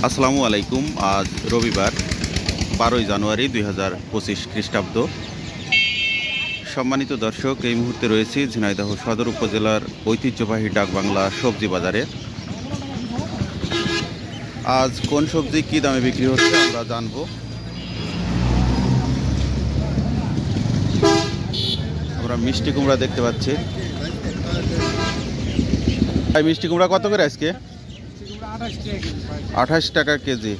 আসসালামু আলাইকুম। আজ রবিবার 12 জানুয়ারি 2025 খ্রিস্টাব্দ। সম্মানিত দর্শক, এই মুহূর্তে রয়েছি ঝিনাইদহ সদর উপজেলার ঐতিহ্যবাহী ডাকবাংলা সবজি বাজারে। আজ কোন সবজি কী দামে বিক্রি হচ্ছে আমরা জানব। আমরা মিষ্টি কুমড়া দেখতে পাচ্ছি। ভাই, মিষ্টি কুমড়া কত করে আজকে? 28 টাকা কেজি।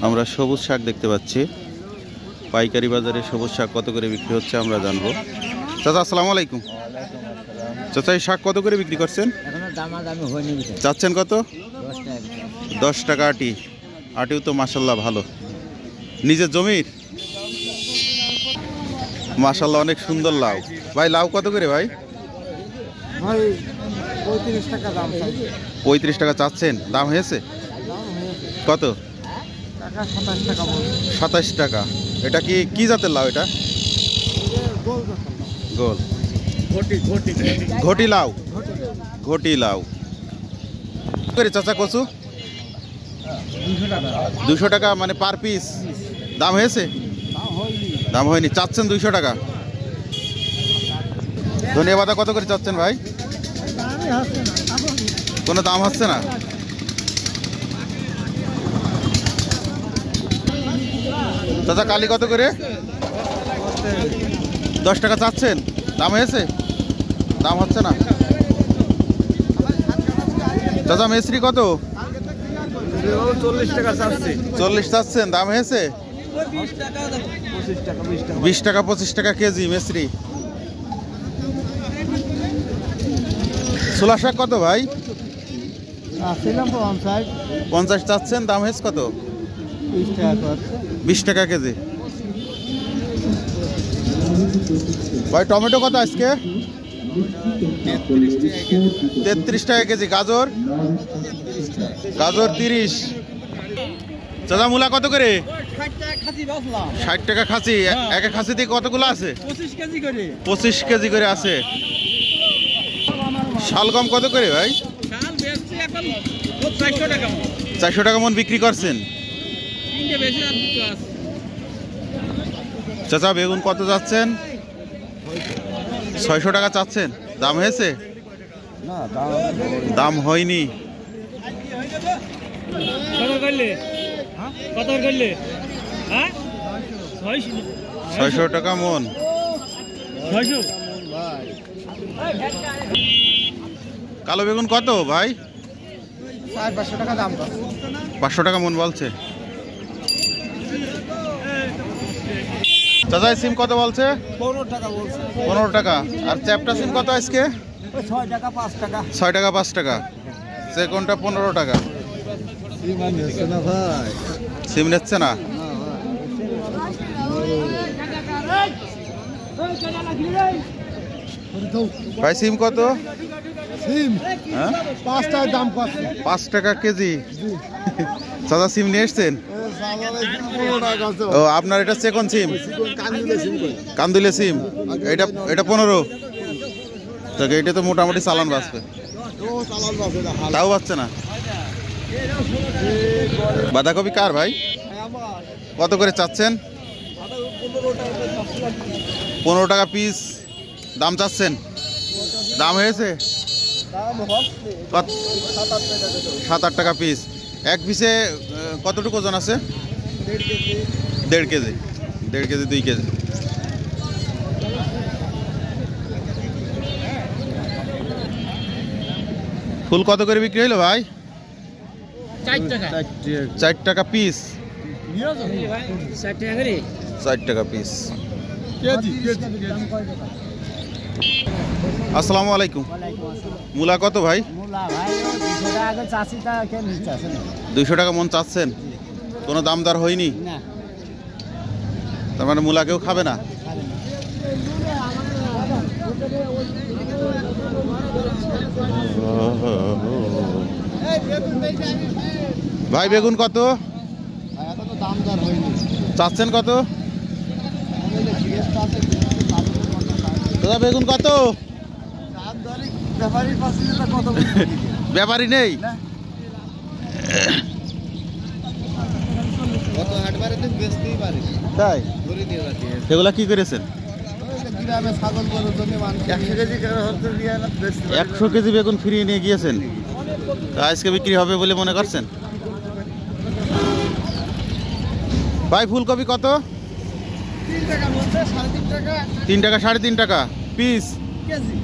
আমরা সবুজ শাক দেখতে পাচ্ছি। পাইকারি বাজারে সবুজ শাক কত করে বিক্রি হচ্ছে আমরা জানবো। চাচা, আসসালামু আলাইকুম। চাচা, এই শাক কত করে বিক্রি করছেন? চাচ্ছেন কত? 10 টাকা আটি। আটিও তো মাশাল্লাহ ভালো। নিজের জমির? মাশাল্লাহ, অনেক সুন্দর লাউ। ভাই, লাউ কত করে ভাই? 35 টাকা চাচ্ছেন। দাম হয়েছে কত? 27 টাকা। এটা কি জাতের লাউ? এটা গোল ঘটি লাউ। ঘটি লাউ করে চাচা। কচু 200 টাকা মানে পার পিস। দাম হয়েছে? দাম হয়নি, চাচ্ছেন 200 টাকা। ধনিয়া পাতা কত করে চাচ্ছেন ভাই? কোনো দাম হচ্ছে না। চাচা, কালি কত করে? 10 টাকা চাচ্ছেন। দাম হয়েছে? দাম হচ্ছে না। চাচা, মেসরি কত? 40 টাকা চাচ্ছে। 40 চাচ্ছেন। দাম হয়েছে? 20 টাকা 25 টাকা কেজি মেসরি। ছোলা শাক কত ভাই? 50 চাচ্ছেন। দাম হয়েছে কত? 20 টাকা কেজি। ভাই, টমেটো কত আজকে? 33 টাকা কেজি। গাজর? গাজর 30। চাচা, মূলা কত করে? 60 টাকা খাসি। এক খাসি থেকে কতগুলো আছে? 25 কেজি করে আছে। শালগম কত করে ভাই? 400 টাকা মন বিক্রি করছেন। চাচা, বেগুন কত যাচ্ছেন? 600 টাকা চাচ্ছেন। দাম হয়েছে? দাম হয়নি। 600 টাকা মন। কালো বেগুন কত ভাই? 500 টাকা দাম। 500 টাকা মন বলছে। চাচা, সিম কত বলছে? 15 টাকা বলছে। 15 টাকা। আর চ্যাপটা সিম কত আজকে? 6 টাকা 5 টাকা। 6 টাকা 5 টাকা। সেকন্ডটা 15 টাকা। সিম নিচ্ছে না। ভাই, সিম কত? হ্যাঁ, 5 টাকা দাম। 5 টাকা কেজি। চাচা, সিম নিয়ে এসছেন? ও, আপনার এটা সেকন্ড সিম? কান্দুলে সিম। এটা 15। এটা তো মোটামুটি চালান বাঁচবে। তাও বাঁচছে না। বাঁধাকপি কার ভাই? কত করে চাচ্ছেন? 15 টাকা পিস দাম চাচ্ছেন। দাম হয়েছে? 7-8 টাকা পিস। এক পিসে কতটুকু ওজন আছে? 1.5 কেজি। 1.5 KG 2 KG. ফুল কত করে বিক্রি হইলো ভাই? 4 টাকা পিস। 4 টাকা পিস। আসসালামু আলাইকুম। মূলা কত ভাই? 200 টাকা মন চাচ্ছেন। কোনো দাম দর হয়নি? তার মানে মূলা কেউ খাবে না? ভাই, বেগুন কত চাচ্ছেন? কত? দাদা, বেগুন কত? ব্যাপারই পাচ্ছি না, কত ব্যাপারই নেই। কত হাট বারে তো বেচতেই পারি, তাই ধরে নিয়ে যাচ্ছি। এগুলা কি করেছেন? গ্রামে ছাগল গরুর জন্য মানুষ 100 কেজি হতে দিয়ে 100 কেজি বেগুন ফিরিয়ে নিয়ে গিয়েছেন। তা আজকে বিক্রি হবে বলে মনে করছেন? ভাই ফুলকপি কত? 3 টাকা বলছে, 3.5 টাকা 3 টাকা 3.5 টাকা পিস। কেজি।